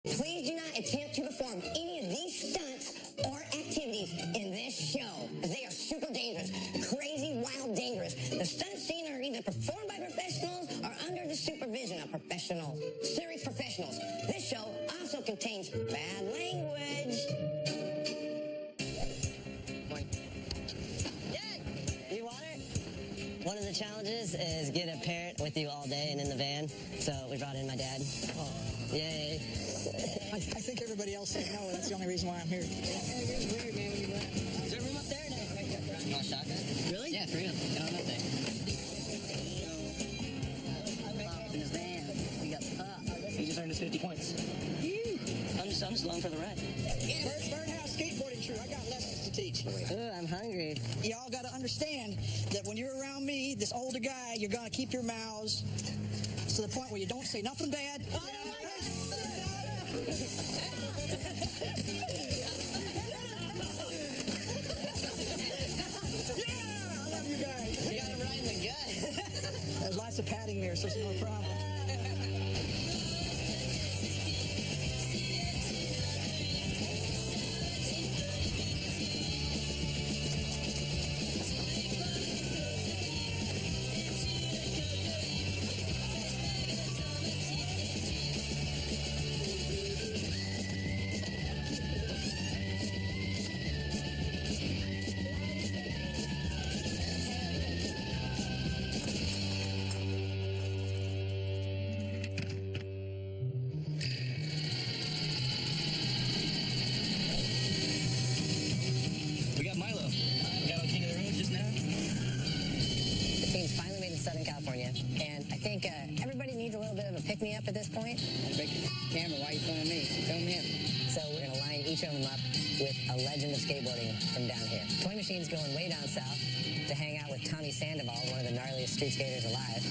Please do not attempt to perform any of these stunts or activities in this show. They are super dangerous, crazy, wild, dangerous. The stunts seen are either performed by professionals or under the supervision of serious professionals. This show also contains bad language. Dad, you want it? One of the challenges is get a parent with you all day and in the van. So we brought in my dad. Oh. Yay. I think everybody else said no. That's the only reason why I'm here. It's weird, man, when you went. Is there room up there? You want a shotgun? Really? Yeah, for real. Get on up there. In his van. We got He just earned his 50 points. I'm just along for the ride. Birdhouse skateboarding crew. I got lessons to teach. Ooh, I'm hungry. Y'all got to understand that when you're around me, this older guy, you're going to keep your mouths to the point where you don't say nothing bad. Yeah, I love you guys. You got it right in the gut. There's lots of padding here, so it's no problem. Pick-me-up at this point. Big camera, why are you filming me? Film him. So we're going to line each of them up with a legend of skateboarding from down here. Toy Machine's going way down south to hang out with Tommy Sandoval, one of the gnarliest street skaters alive.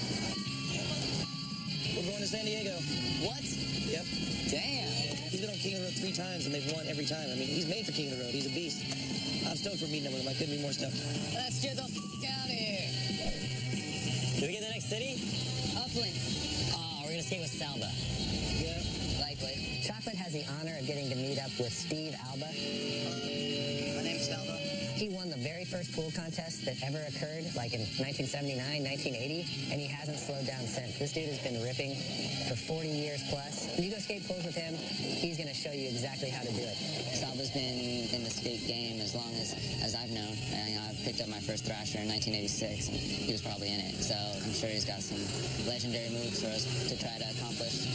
We're going to San Diego. What? Yep. Damn. He's been on King of the Road 3 times, and they've won every time. I mean, he's made for King of the Road. He's a beast. I'm stoked for meeting up with him. I couldn't be more stoked. Let's get the f*** out of here. Did we get the next city? Upland. We're going to skate with Salba. Yeah, likely. Chocolate has the honor of getting to meet up with Steve Alba. My name's Salva. He won the very first pool contest that ever occurred, like in 1979, 1980, and he hasn't slowed down since. This dude has been ripping for 40 years plus. When you go skate pools with him, he's going to show you exactly how to do it. Salva's been in the skate game as long as I've known. And, I picked up my first Thrasher in 1986, and he was probably in it. So I'm sure he's got some legendary moves for us to try to accomplish.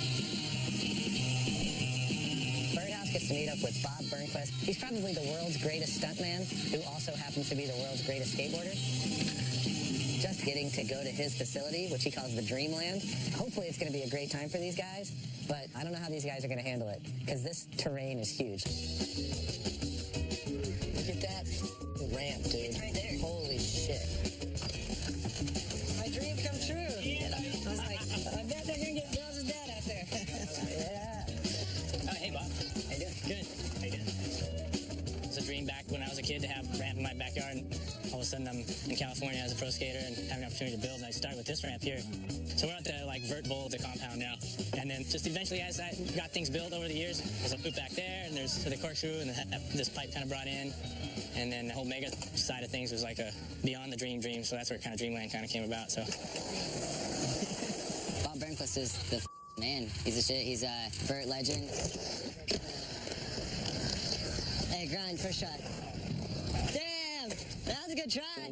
Birdhouse gets to meet up with Bob Burnquist. He's probably the world's greatest stuntman, who also happens to be the world's greatest skateboarder. Just getting to go to his facility, which he calls the Dreamland. Hopefully it's going to be a great time for these guys, but I don't know how these guys are going to handle it, because this terrain is huge. Look at that ramp, dude. Right there. Holy shit. My dream come true. Yeah. I was like, I bet they're going to get girls and dad out there. Yeah. Hey, Bob. How you doing? Good. How you doing? It was a dream back when I was a kid to have a ramp in my backyard. And all of a sudden, I'm in California as a pro skater and having an opportunity to build. And I started with this ramp here. So we're at the vert bowl of the compound now. And then just eventually, as I got things built over the years, there's a loop back there, and there's the corkscrew, and this pipe kind of brought in. And then the whole mega side of things was like a beyond the dream. So that's where kind of Dreamland kind of came about. So Bob Burnquist is the man. He's a shit. He's a vert legend. Hey, grind, first shot. Damn! That was a good try.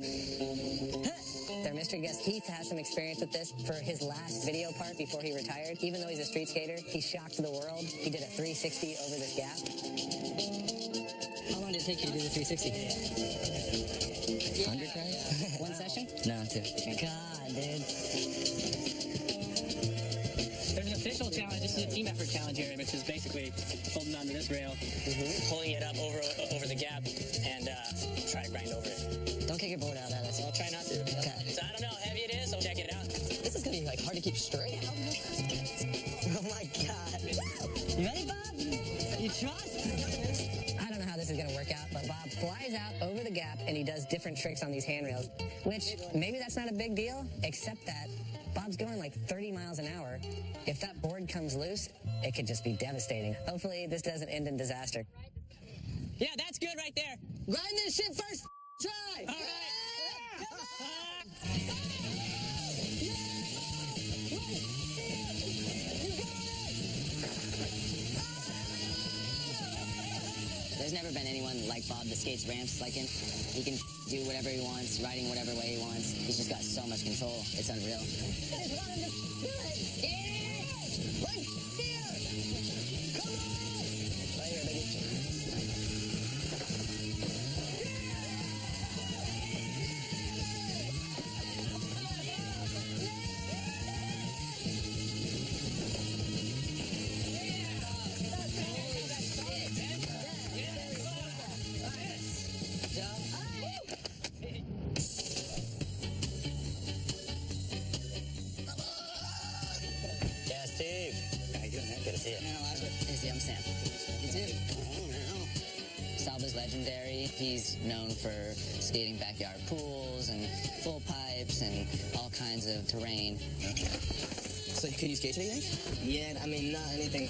Their mystery guest Keith has some experience with this for his last video part before he retired. Even though he's a street skater, he shocked the world. He did a 360 over this gap. How long did it take you to do the 360? 100 tries? One session? No, 2. God, dude. there's an official challenge. This is a team effort challenge here, which is basically holding onto this rail, pulling it up over the gap, and try to grind over it. Don't kick your board out, Alice. I'll try not to. Okay. So I don't know how heavy it is, so check it out. This is going to be hard to keep straight. Oh my God. You ready, Bob? You trust? I don't know how this is going to work out, but Bob flies out over the gap and he does different tricks on these handrails, which maybe that's not a big deal, except that Bob's going like 30 miles an hour. If that board comes loose, it could just be devastating. Hopefully this doesn't end in disaster. Yeah, that's good right there. Grind this shit first. Try. All right. There's never been anyone like Bob that skates ramps like him. He can do whatever he wants, riding whatever way he wants. He's just got so much control. It's unreal. I'm Sam. You too. Salva's legendary. He's known for skating backyard pools and full pipes and all kinds of terrain. So can you skate today, you think? Yeah, I mean, not anything.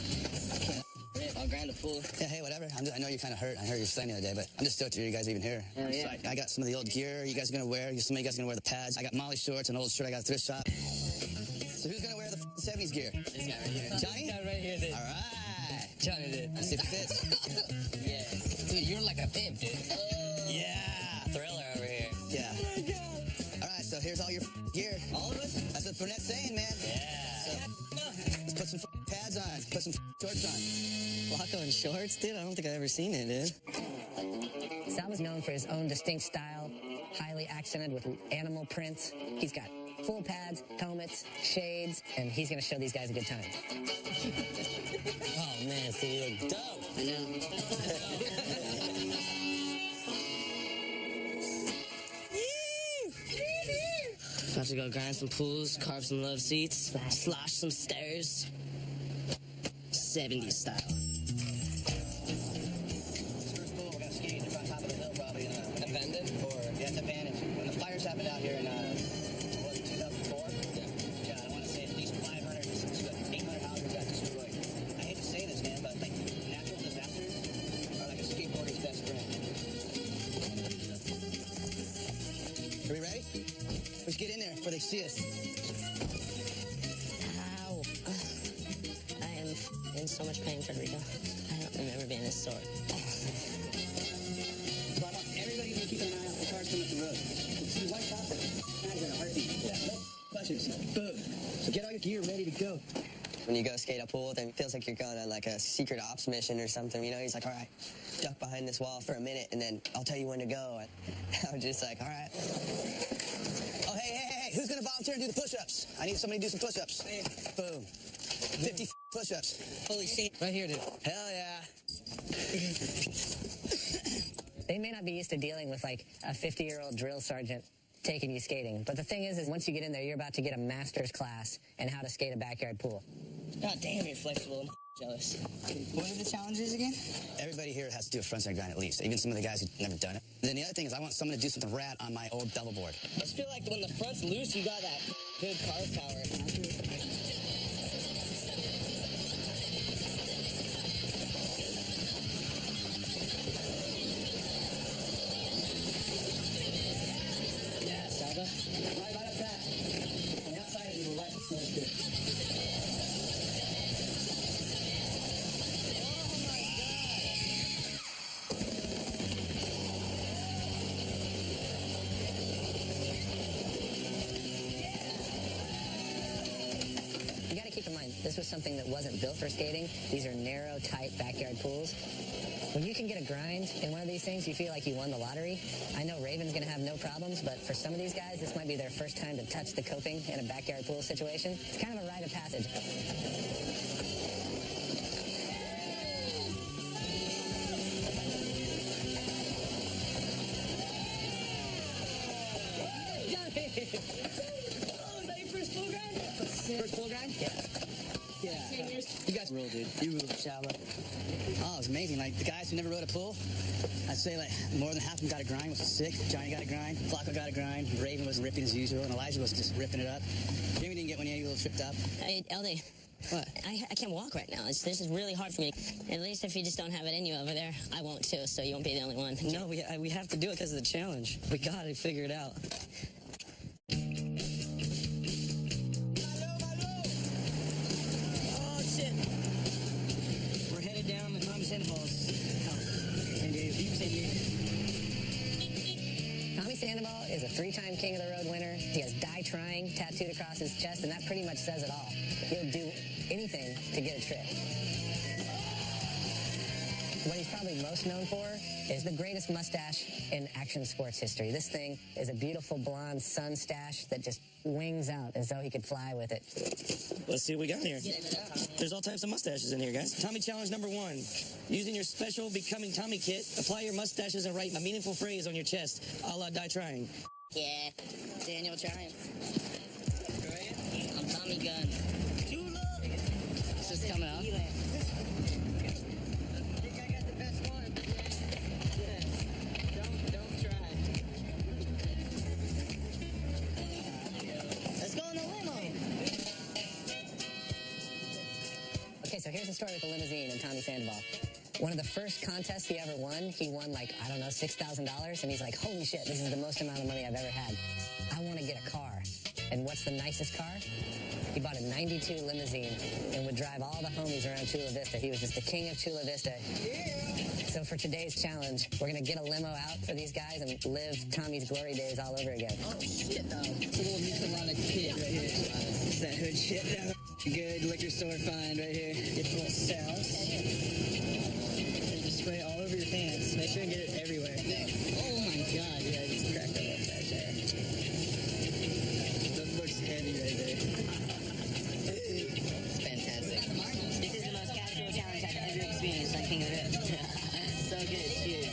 I'll grind a pool. Yeah, hey, whatever. I know you're kind of hurt. I heard you were saying the other day, but I'm just stoked you guys are even here. Oh, yeah. I got some of the old gear you guys are going to wear. Some of you guys are going to wear the pads. I got Molly shorts, an old shirt I got at the thrift shop. So who's going to wear the 70s gear? This guy right here. Johnny? This guy right here did. All right. Johnny did. Let's see if it fits. Yeah. Dude, you're like a pimp, dude. Yeah. Thriller over here. Yeah. Oh, my God. All right, so here's all your gear. All of us? That's what Burnett's saying, man. Yeah. So, let's put some pads on. Put some shorts on. Flacco in shorts, dude? I don't think I've ever seen it, dude. Sal is known for his own distinct style, highly accented with animal prints. He's got full pads, helmets, shades, and he's going to show these guys a good time. Oh, man, so you look dope. I know. About to go grind some pools, carve some love seats, slosh some stairs. 70s style. First pool, we're going to skate in top of the hill, probably abandoned. Yeah, it's abandoned. When the fires happened out here in 2004, yeah, I want to say at least 500 to 800 houses got destroyed. I hate to say this, man, but like natural disasters are like a skateboarder's best friend. Are we ready? Let's get in there before they see us. Ow. I am in so much pain, Federico. I don't remember being this sore. So I want everybody to keep an eye out for cars coming up the road. See white top, not even a heartbeat. Yeah, no questions. Boom. So get all your gear ready to go. When you go skate a pool, then it feels like you're going on like a secret ops mission or something. You know, he's like, all right, duck behind this wall for a minute, and then I'll tell you when to go. And I'm just like, all right. Oh, hey, who's going to volunteer and do the push-ups? I need somebody to do some push-ups. Boom. 50 push-ups. Holy shit. Right here, dude. Hell yeah. They may not be used to dealing with like a 50-year-old drill sergeant taking you skating. But the thing is once you get in there, you're about to get a master's class in how to skate a backyard pool. God damn, you're flexible. I'm jealous. What are the challenges again? Everybody here has to do a frontside grind at least, even some of the guys who've never done it. Then the other thing is I want someone to do something rad on my old double board. I just feel like when the front's loose, you got that good carve power. Yeah, Salva. Right up that. On the outside of the right. That's good. You gotta keep in mind, this was something that wasn't built for skating. These are narrow, tight backyard pools. When you can get a grind in one of these things, you feel like you won the lottery. I know Raven's gonna have no problems, but for some of these guys, this might be their first time to touch the coping in a backyard pool situation. It's kind of a rite of passage. First full grind? Yeah. Yeah. You guys rule, dude. You rule. Shallow. Oh, it's amazing. amazing. Like, the guys who never rode a pool, I'd say, like, more than half of them got a grind, which is sick. Johnny got a grind. Flacco got a grind. Raven was ripping as usual, and Elijah was just ripping it up. Jimmy didn't get one yet. He was a little tripped up. Hey, LD. What? I can't walk right now. This is really hard for me. At least if you just don't have it in you over there, I won't too, so you won't be the only one. No, we have to do it because of the challenge. We got to figure it out. Oh, shit. We're headed down to Tommy Sandoval's house. San Diego. Tommy Sandoval is a 3-time King of the Road winner. He has Die Trying tattooed across his chest, and that pretty much says it all. He'll do anything to get a trick. What he's probably most known for is the greatest mustache in action sports history. This thing is a beautiful blonde sun stash that just wings out as though he could fly with it. Let's see what we got here. There's all types of mustaches in here, guys. Tommy challenge number 1. Using your special Becoming Tommy kit, apply your mustaches and write a meaningful phrase on your chest, a la Die Trying. Yeah, Daniel trying. I'm Tommy Gunn. It's just coming up. Okay, so here's the story with the limousine and Tommy Sandoval. One of the first contests he ever won, he won like, I don't know, $6,000. And he's like, holy shit, this is the most amount of money I've ever had. I want to get a car. And what's the nicest car? He bought a 92 limousine and would drive all the homies around Chula Vista. He was just the king of Chula Vista. So for today's challenge, we're going to get a limo out for these guys and live Tommy's glory days all over again. Oh, shit, though. It's a little Michelada kit right here. It's that hood shit. Good liquor store find right here. Get a little sauce. You just spray it all over your pants. Make sure you get it everywhere. Oh, my God. Yeah, I just cracked that up right there. That looks heavy right there. It's fantastic. This is the most casual challenge I've ever experienced on King of the Road. So good. Cheers.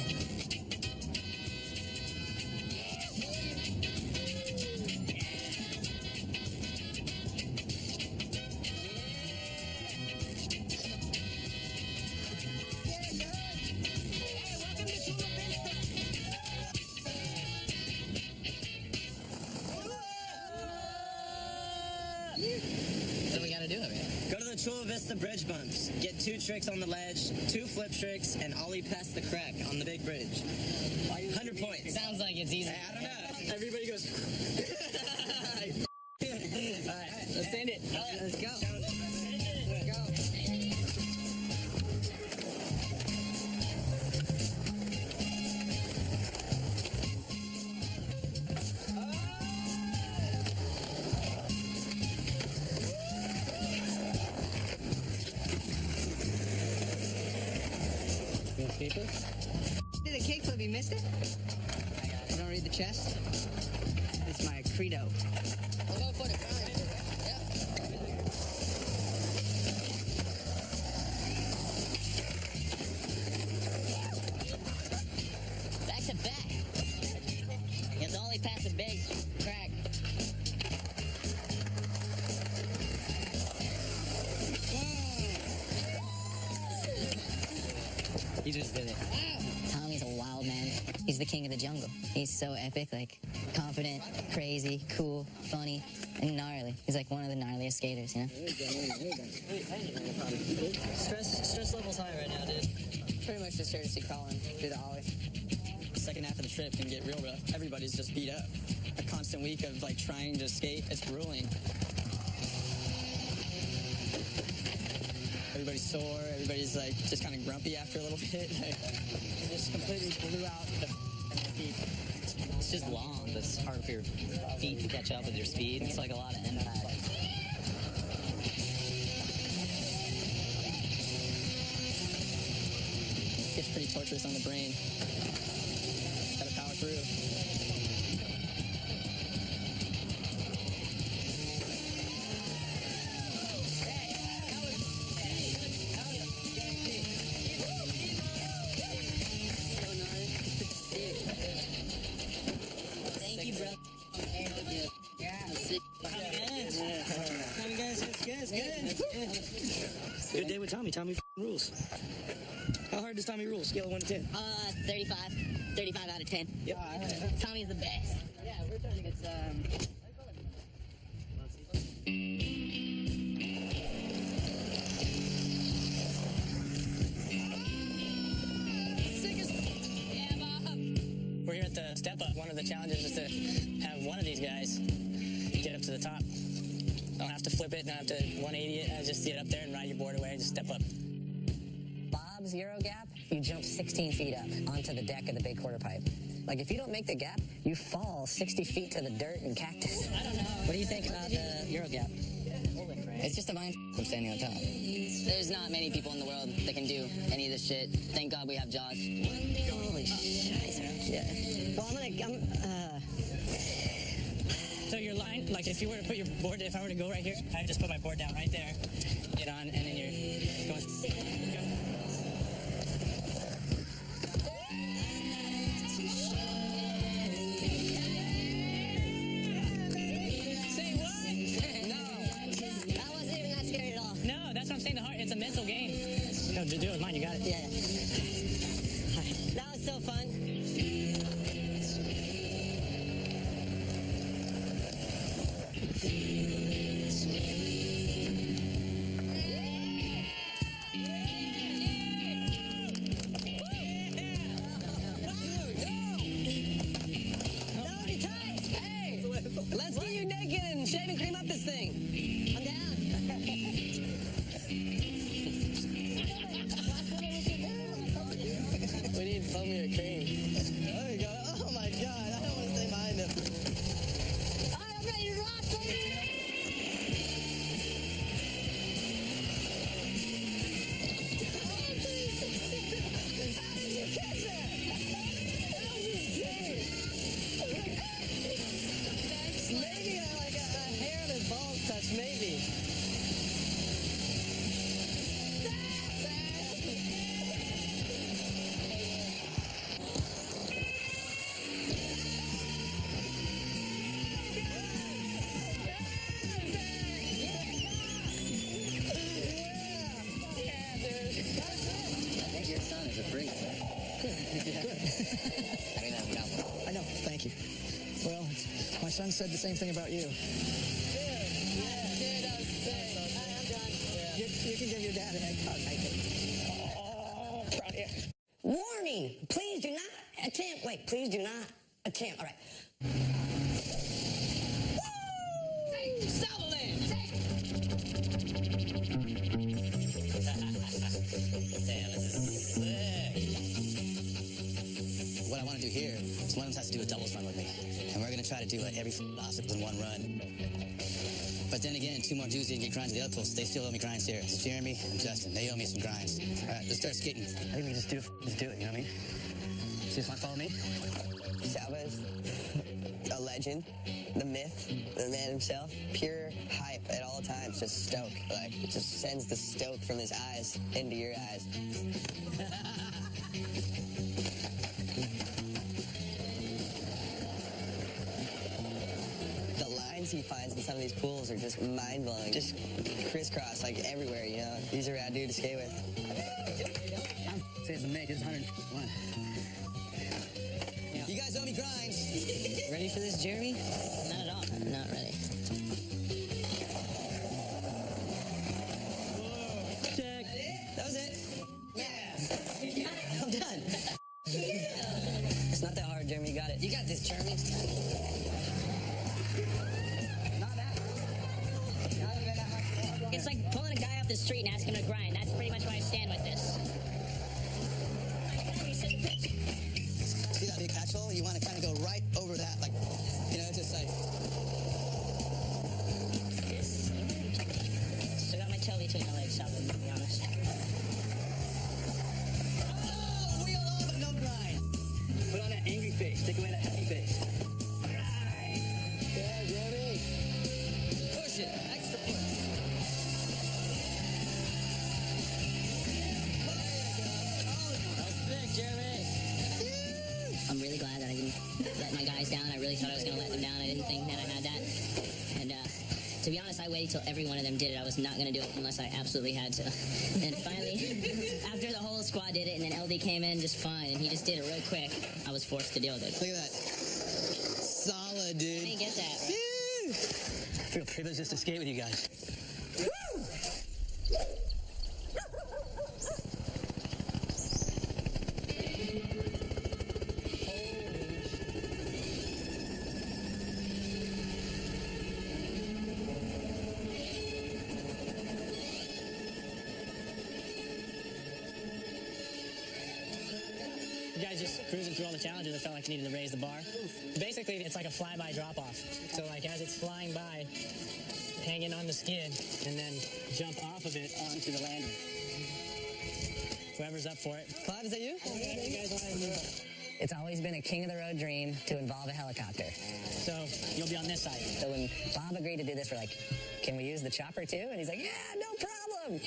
So we gotta do it, man. Go to the Chula Vista bridge bumps. Get 2 tricks on the ledge, 2 flip tricks, and ollie past the crack on the big bridge. 100 points. Sounds like it's easy. I don't know. Everybody goes. All right, let's end it. Let's go. Let's go. Did a kickflip, you missed it? You don't read the chest? It's my credo. We'll go for the grind. Yep. Back to back. You have to only pass a big crack. He just did it. Tommy's a wild man. He's the king of the jungle. He's so epic, like confident, crazy, cool, funny, and gnarly. He's like one of the gnarliest skaters, you know? Stress level's high right now, dude. Pretty much just here to see Colin do the ollie. Second half of the trip can get real rough. Everybody's just beat up. A constant week of like trying to skate, it's grueling. Everybody's sore, everybody's like just kind of grumpy after a little bit. It just completely blew out the feet. It's just long, but it's hard for your feet to catch up with your speed. It's like a lot of impact. It's pretty torturous on the brain. Gotta power through. Thank you, bro. Good day with Tommy. Tommy rules. How hard does Tommy rule? Scale of 1 to 10. 35. 35 out of 10. Yep. Tommy is the best. Yeah, we're trying to get some. We're here at the step up. One of the challenges is to have one of these guys get up to the top. Don't have to flip it, don't have to 180 it. Just get up there and ride your board away. Just step up. Bob's Euro gap, you jump 16 feet up onto the deck of the big quarter pipe. Like, if you don't make the gap, you fall 60 feet to the dirt and cactus. I don't know. What do you think about the Euro gap? It's just a mind from standing on top. There's not many people in the world that can do any of this shit. Thank God we have Josh. Holy shit. Yeah. Well, So your line, like if you were to put your board, if I were to go right here, I would just put my board down right there, get on, and then you're going. Say what? no, that wasn't even that scary at all. No, that's what I'm saying. It's a mental game. No, just do it with mine. You got it. Yeah. That was so fun. Let's get you naked and shave and cream up this thing. I'm down. We need foamier cream. There you go. Oh my God, I don't want to stay behind him. I'm ready to rock, baby. Maybe like a hair on his balls touch, maybe. I think your son is a freak. I know, thank you. Well, my son said the same thing about you. You can give your dad an egg hug. Warning! Please do not attempt. Wait, please do not attempt. All right. Damn, this is sick. What I want to do here is one of them has to do a doubles run with me. And we're going to try to do like every obstacle in one run. But then again, two more dudes didn't get grinds at the other post. They still owe me grinds here. It's Jeremy and Justin. They owe me some grinds. All right, let's start skating. I think we just do it, you know what I mean? So you just want to follow me? Salva's a legend, the myth, the man himself. Pure hype at all times, just stoke. Like, it just sends the stoke from his eyes into your eyes. The lines he finds in some of these pools are just mind-blowing. Just crisscross, like, everywhere, you know? He's a rad dude to skate with. Say it's a make, it's 101. You guys owe me grinds. Ready for this, Jeremy? Not at all. I'm not ready. Check. That was it. I'm done. It's not that hard, Jeremy. You got it. You got this, Jeremy. It's like pulling a guy off the street and asking him to grind. That's pretty much where I stand with this. See that big patch hole? You want to kind of go right over that, like, you know, just like. Still got my tail between my legs, Salva, to be honest. Oh, wheel on, but no grind. Put on that angry face. Take away that happy face. Yeah, Jeremy. Push it. Extra push. I'm really glad that I didn't let my guys down. I really thought I was going to let them down. I didn't think that I had that. And to be honest, I wait till every one of them did it. I was not going to do it unless I absolutely had to. And finally, after the whole squad did it, and then LD came in just fine, and he just did it real quick, I was forced to deal with it. Look at that. Solid, dude. I didn't get that. Woo! I feel privileged just to skate with you guys. You guys just cruising through all the challenges, I felt like I needed to raise the bar. Basically, it's like a flyby drop-off. So like as it's flying by, hanging on the skid, and then jump off of it onto the lander. Whoever's up for it. Clive, is that you? It's always been a king of the road dream to involve a helicopter. So you'll be on this side. So when Bob agreed to do this, we're like, can we use the chopper too? And he's like, yeah, no problem.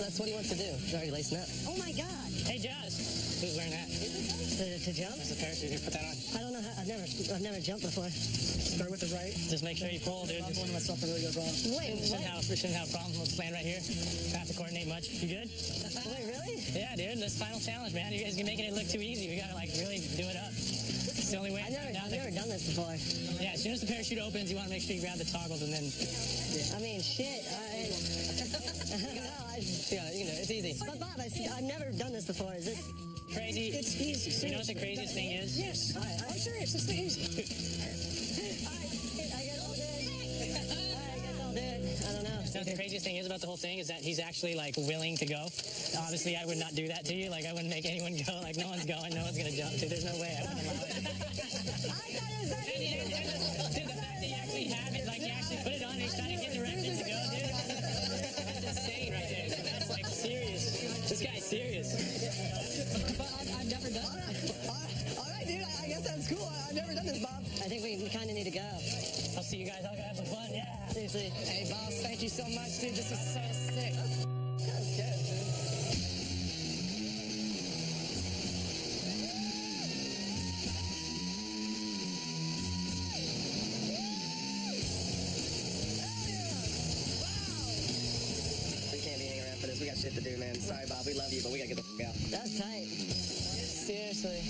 That's what he wants to do. He's already lacing up. Oh my God. Hey, Josh. Who's wearing that? To jump? That's a parachute. Put that on. I don't know how. I've never jumped before. Start with the right. Just make sure you pull, dude. I'm going to myself really goes wrong. Wait, We shouldn't have a problem. Let's land right here. Don't have to coordinate much. You good? Wait, really? Yeah, dude. This final challenge, man. You guys are making it look too easy. We gotta like really do it up. It's the only way. I've never done this before. Yeah, as soon as the parachute opens, you want to make sure you grab the toggles and then. I mean, shit. Yeah, you know, it's easy. But Bob, I've never done this before. Is it? Crazy. It's easy. You know what the craziest thing is? Yes. I'm serious. It's easy. I guess I'll do it. I don't know. You know what the craziest thing is about the whole thing is that he's actually like willing to go. Obviously, I would not do that to you. Like I wouldn't make anyone go. Like no one's going. No one's gonna jump. Dude, there's no way I wouldn't allow it. Dude, the fact that you actually have it, like you actually put it on and he's trying to get directions to go, dude. That's insane right there. That's like serious. This guy's serious. But I've never done it. All right, dude. I guess that's cool. I've never done this, Bob. I think we kind of need to go. I'll see you guys. I'll go have some fun. Yeah. Seriously. Hey, boss, thank you so much, dude. This is so sick. Okay, dude. We can't be hanging around for this. We got shit to do, man. Sorry, Bob. We love you, but we gotta get the fuck out. That's tight. Seriously.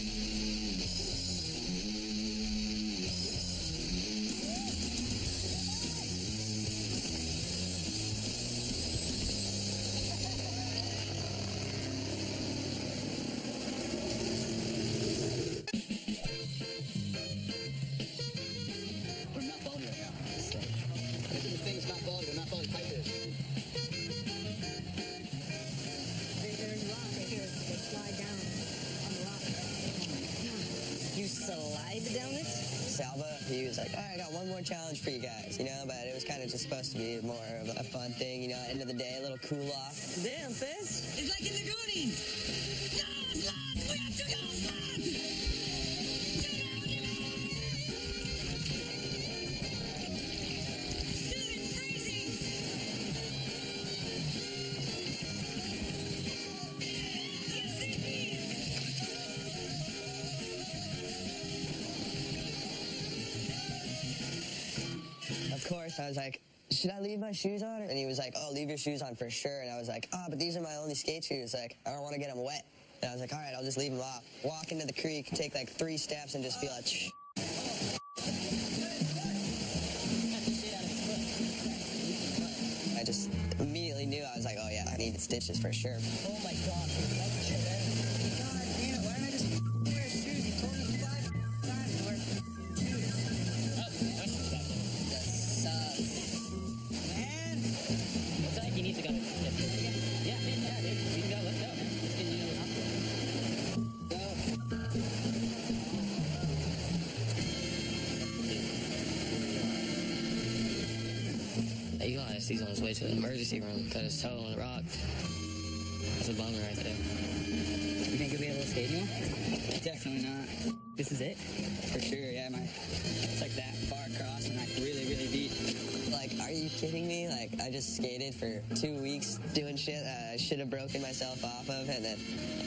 We're not bald right now. The thing's not bald. We're not bald. Pipe is. There's a rock right here. They slide down on the rock. You slide down it? Salva, he was like, all right, I got one more challenge for you guys, you know, but it was kind of just supposed to be more of a fun thing, you know, end of the day, a little cool off. Damn, Fizz. It's like in the Goonies. No, slots! We have to go, slots! Dude, it's freezing! Of course, I was like, should I leave my shoes on? And he was like, oh, leave your shoes on for sure. And I was like, oh, but these are my only skate shoes. Like, I don't want to get them wet. And I was like, all right, I'll just leave them off. Walk into the creek, take like 3 steps, and just feel like, shh. I just immediately knew. I was like, oh yeah, I needed stitches for sure. Oh my God. That's shit, man. God damn it. Why didn't I he's on his way to the emergency room, cut his toe on the rock. That's a bummer right there. You think you'll be able to skate anymore? Definitely not. This is it? For sure, yeah. It's like that far across and like really, really deep. Like, are you kidding me? Like, I just skated for 2 weeks doing shit I should have broken myself off of, and then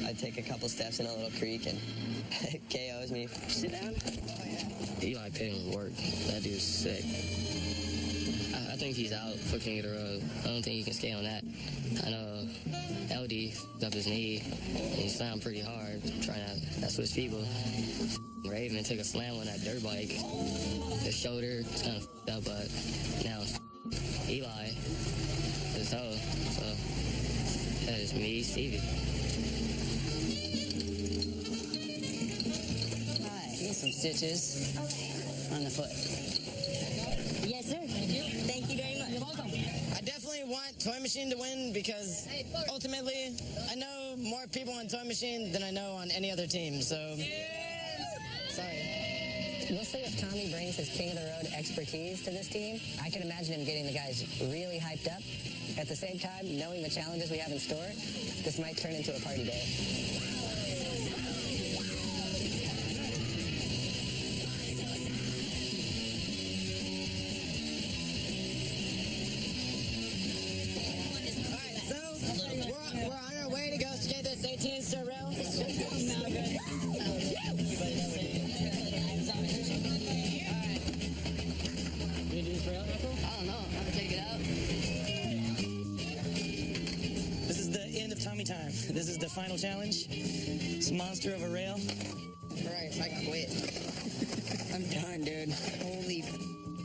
I'd take a couple steps in a little creek and it KOs me. Sit down. Oh, yeah. Eli Pitting work. That dude's sick. I think he's out for King of the Road. I don't think he can skate on that. I know LD up his knee, and he slammed pretty hard, trying to, that's what his people. Raven took a slam on that dirt bike. His shoulder kind of f***ed up, but now Eli, his toe. So that is me, Stevie. Alright, get some stitches on the foot. Yes, sir. Thank you very much. You're welcome. I definitely want Toy Machine to win because ultimately I know more people on Toy Machine than I know on any other team, so sorry. We'll see if Tommy brings his King of the Road expertise to this team. I can imagine him getting the guys really hyped up. At the same time, knowing the challenges we have in store, this might turn into a party day. We're on our way to go skate this 18-star rail. You do this rail, Michael? I don't know. I'm gonna take it out. This is the end of Tommy time. This is the final challenge. This monster of a rail. Right, I quit. I'm done, dude. Holy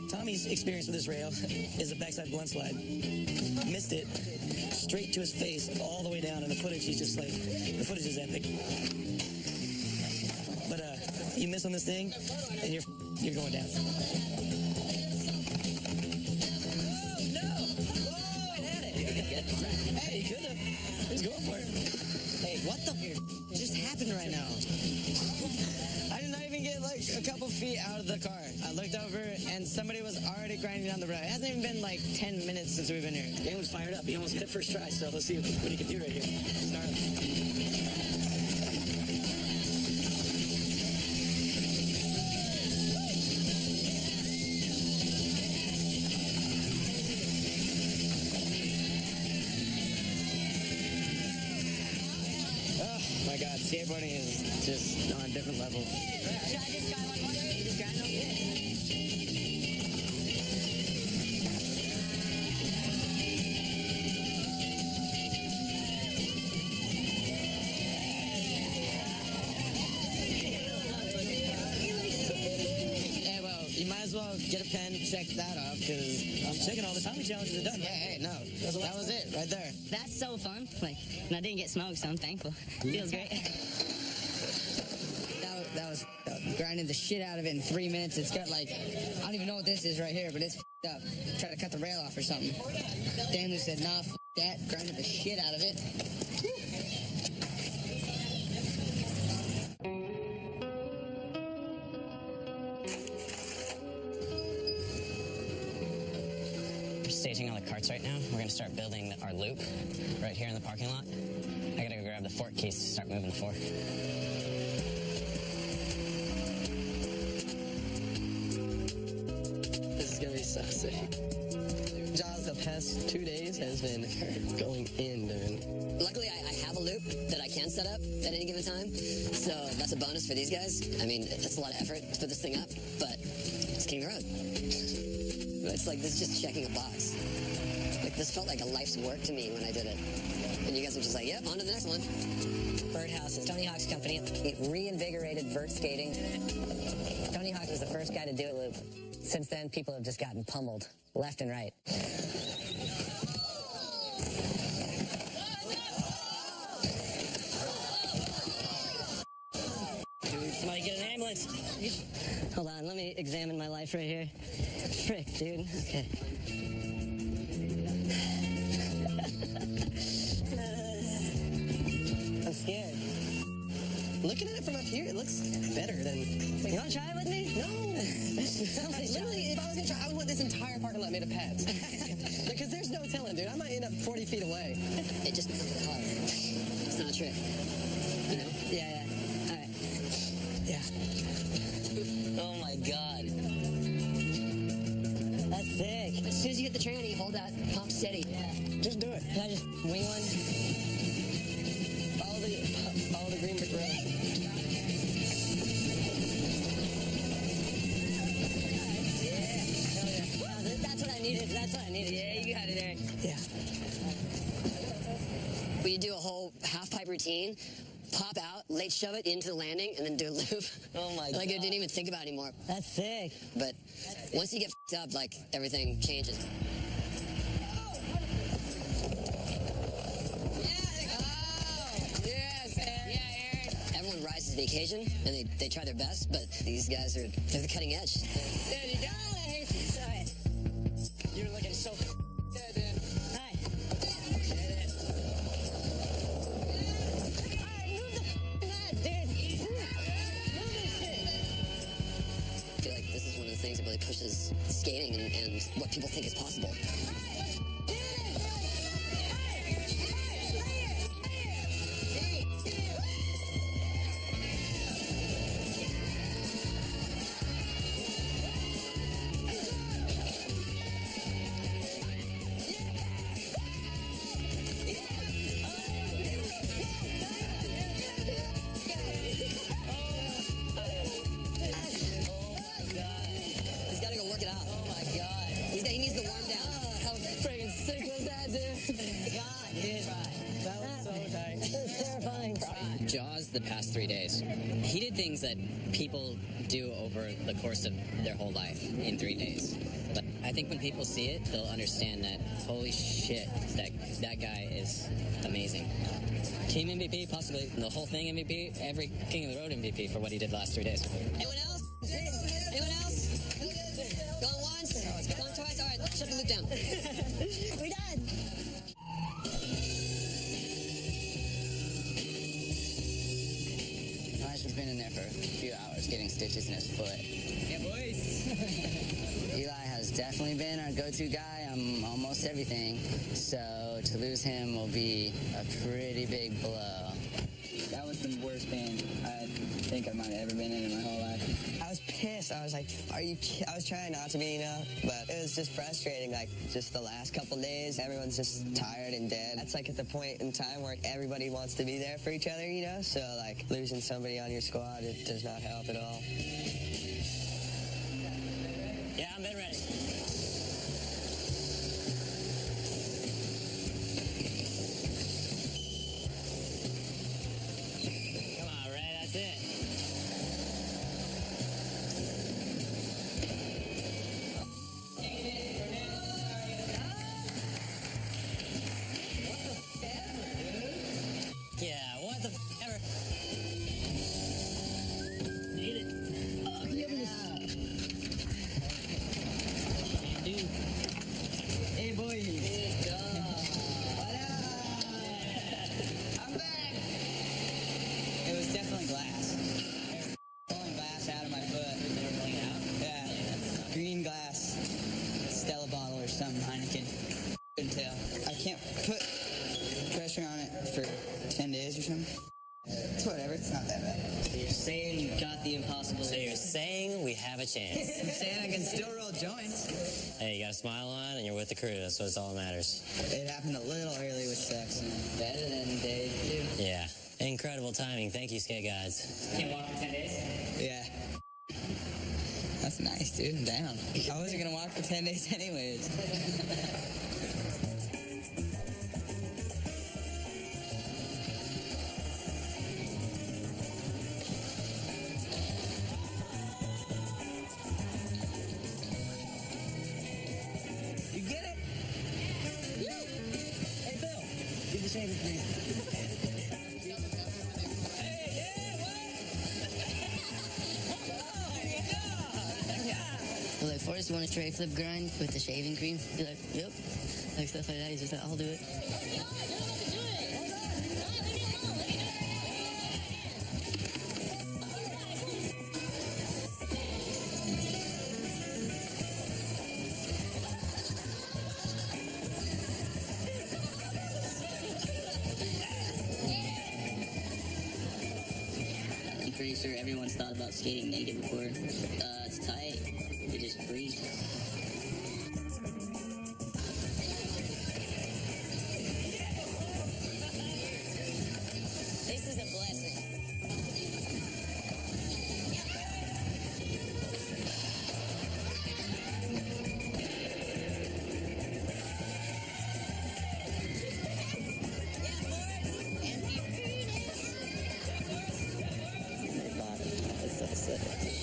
Tommy's experience with this rail is a backside blunt slide. Missed it straight to his face all the way down, and the footage is just like, the footage is epic. But you miss on this thing, and you're going down. Oh no! Whoa, it had it. Hey, he could have. He's going for it. Hey, what the just happened right now? I did not even get like a couple feet out of the car. I looked over and somebody was already grinding down the road. It hasn't even been like 10 minutes since we've been here. Game was fired up. He almost hit it first try, so let's see what he can do right here. Start. Oh my God, skateboarding is just on a different level. Yeah, well, you might as well get a pen, check that off, because I'm checking all the Tommy challenges are done. yeah, hey, no, that was it right there. That's so fun. Like, and I didn't get smoked, so I'm thankful. Feels great. That was grinding the shit out of it in 3 minutes. It's got like, I don't even know what this is right here, but it's up. Try to cut the rail off or something. Daniel said, nah, that. Grinded the shit out of it. We're staging all the carts right now. We're going to start building our loop right here in the parking lot. I got to go grab the fork keys to start moving the fork. This is gonna be so sick. Jaws, the past 2 days has been going in, dude. Luckily, I have a loop that I can set up at any given time, so that's a bonus for these guys. I mean, it's a lot of effort to put this thing up, but it's King of the Road. It's like, this is just checking a box. Like, this felt like a life's work to me when I did it. And you guys are just like, yep, on to the next one. Birdhouse is Tony Hawk's company. It reinvigorated vert skating. Tony Hawk was the first guy to do a loop. Since then, people have just gotten pummeled left and right. Dude, somebody get an ambulance. Hold on, let me examine my life right here. Frick, dude. Okay. I'm scared. looking at it from up here, it looks better than... You want to try it with me? No. Literally, if I was going to try, I would want this entire parking lot made of pads. Because there's no telling, dude. I might end up 40 feet away. It just, it's not a trick. You know? Yeah. All right. Yeah. Oh my God. That's sick. As soon as you get the tranny, hold that pump steady. Yeah. Just do it. Can I just wing one? Follow the green brick road. That's what I needed. That's what I needed. Yeah, you got it, Eric. Yeah. Will you do a whole half pipe routine, pop out, late shove it into the landing, and then do a loop? Oh my God. Like I didn't even think about it anymore. That's sick. But once you get f***ed up, like everything changes. Everyone rises to the occasion, and they try their best, but these guys they're the cutting edge. Dude, you got it. Sorry. You're looking so good, dude. Hi. Alright, move the nuts, dude. Move this shit. I feel like this is one of the things that really pushes skating and what people think is possible. He's got to go work it out. Oh my God. He needs to warm down. How friggin' sick was that, dude? God, dude. That was so tight. That's terrifying. Jaws the past 3 days. He did things that people do over the course of their whole life in 3 days. But I think when people see it, they'll understand that, holy shit, that guy is amazing. Team MVP, possibly the whole thing MVP, every King of the Road MVP for what he did last 3 days. Anyone else? Anyone else? Going once? Going twice? All right, shut the loop down. We're done. Elijah's been in there for a few hours getting stitches in his foot. Yeah, boys. Eli has definitely been our go-to guy on almost everything, so to lose him will be a pretty big blow. That was the worst band I think I might have ever been in my whole life. I was pissed. I was like, I was trying not to be, you know, but it was just frustrating. Like, just the last couple days, everyone's just tired and dead. That's like at the point in time where everybody wants to be there for each other, you know? So, like, losing somebody on your squad, it does not help at all. Yeah, I'm been ready. Come on, Ray, that's it. Yeah, what the ever. Need it. Oh, yeah. Dude. Hey, boy. Good job. I'm back. It was definitely glass. Pulling glass out of my foot. Yeah. Green glass. Stella bottle or something, Heineken. Couldn't tell. I can't put pressure on it for 10 days or something. It's whatever. It's not that bad. So you're saying you got the impossible. So you're saying we have a chance. I'm saying I can still roll joints. Hey, you got a smile on and you're with the crew. That's what's all that matters. It happened a little early, which sucks. Better than Dave, too. Yeah. Incredible timing. Thank you, skate gods. Can't walk for 10 days? Yeah. That's nice, dude. I'm down. I wasn't gonna walk for 10 days anyways. You get it? Hey, Bill. Do the same thing. Like, Forrest, you want to try flip grind with the shaving cream? Be like, yep. Like stuff like that. He's just like, I'll do it. once thought about skating naked before. It's tight. You just breathe. This is a blessing.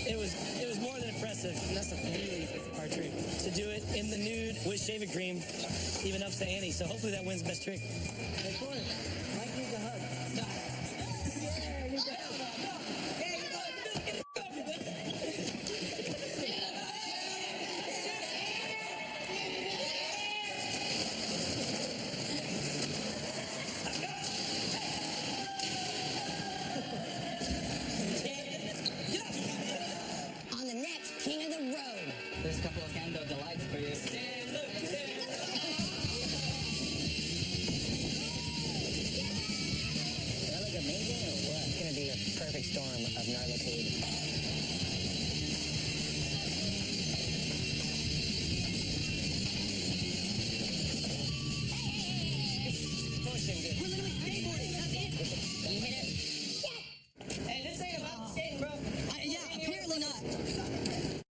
It was more than impressive. And that's a really hard trick. To do it in the nude with shaving cream even ups the ante. So hopefully that wins best trick. Mike needs a hug. On the next King of the Road. There's a couple of Cando delights for you. That look amazing or what? It's gonna be a perfect storm of gnarlitude. You hit it